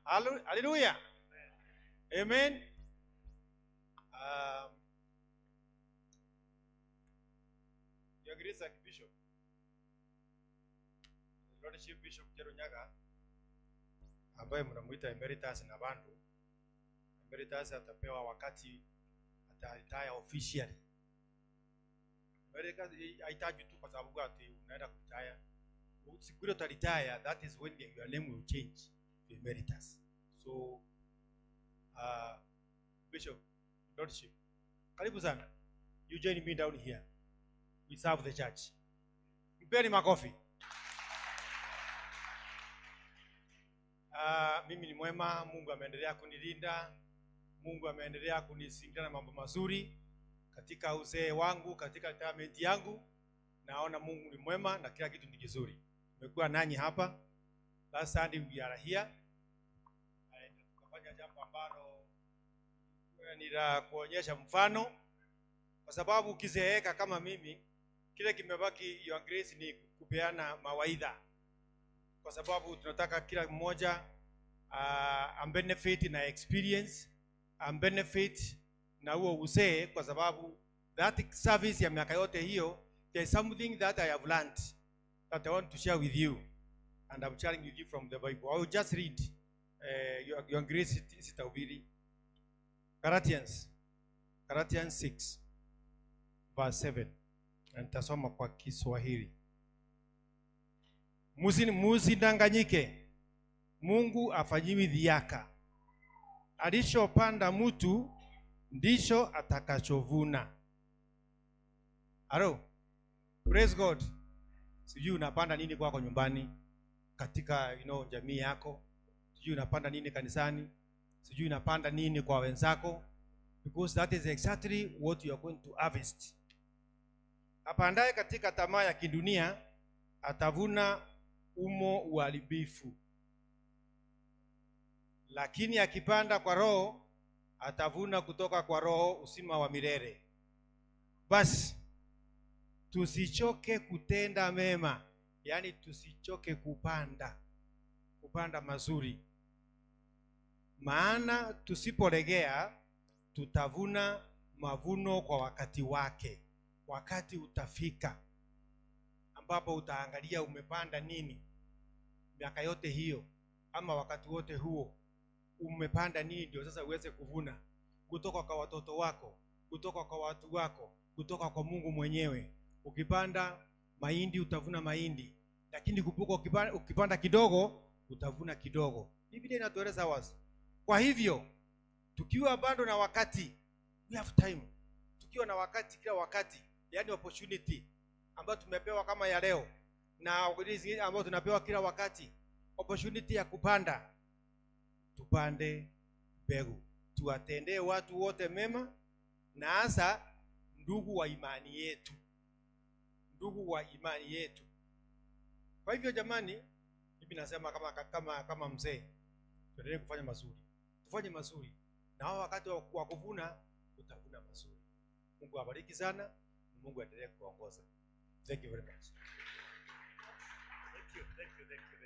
Hallelujah. Amen. Your Grace Archbishop, Lordship Bishop Jerunyaga, ambaye mnamuita emeritus na bandu. Emeritus atapewa wakati ataretire officially. Emeritus haitaji tu kwa sababu ati unaenda kuretire. Usikure utaretire, that is when your name will change to emeritus. So Bishop, Lordship, karibu sana. You join me down here. We serve the church. Mpeni makofi. Mimi ni mwema, Mungu ameendelea kunilinda. Mungu ameendelea kunisindikiza na mambo mazuri katika uzee wangu, katika retirement yangu. Naona Mungu ni mwema na kila kitu ni kizuri. Nimekuwa nanyi hapa. Last Sunday we are here. Tukafanya jambo ambalo ni la kuonyesha mfano, kwa sababu ukizeeka kama mimi, kile kimebaki Your Grace ni kupeana mawaidha, kwa sababu tunataka kila mmoja benefit na experience, benefit na huo uzee, kwa sababu that service ya miaka yote hiyo, there is something that I have learned that I want to share with you, and I'm sharing with you from the Bible. I will just read Your Grace sitahubiri. Galatians 6 verse 7. Nitasoma kwa Kiswahili. Musidanganyike, Mungu afanyiwi dhihaka. Alichopanda mtu ndicho atakachovuna. Hello. Praise God. Sijui unapanda nini kwako nyumbani, katika jamii yako. Sijui unapanda nini kanisani. Sijui unapanda nini kwa wenzako, because that is exactly what you are going to harvest. Apandaye katika tamaa ya kidunia atavuna umo uharibifu, lakini akipanda kwa Roho atavuna kutoka kwa Roho uzima wa milele. Basi tusichoke kutenda mema, yani tusichoke kupanda mazuri, maana tusipolegea tutavuna mavuno kwa wakati wake. Wakati utafika ambapo utaangalia umepanda nini miaka yote hiyo, ama wakati wote huo umepanda nini, ndio sasa uweze kuvuna kutoka kwa watoto wako, kutoka kwa watu wako, kutoka kwa Mungu mwenyewe. Ukipanda mahindi utavuna mahindi, lakini kumbuka ukipanda kidogo utavuna kidogo. Biblia inatueleza wazi. Kwa hivyo tukiwa bado na wakati, we have time. Tukiwa na wakati, kila wakati, yani opportunity ambayo tumepewa kama ya leo, na opportunity ambayo tunapewa kila wakati, opportunity ya kupanda, tupande mbegu, tuwatendee watu wote mema, na hasa ndugu wa imani yetu. Kwa hivyo jamani, mimi nasema kama mzee, tuendelee kufanya mazuri. Tufanye mazuri, na hao wakati wa kuvuna utavuna mazuri. Mungu awabariki sana, Mungu aendelee kuongoza. Thank you very much. Thank you.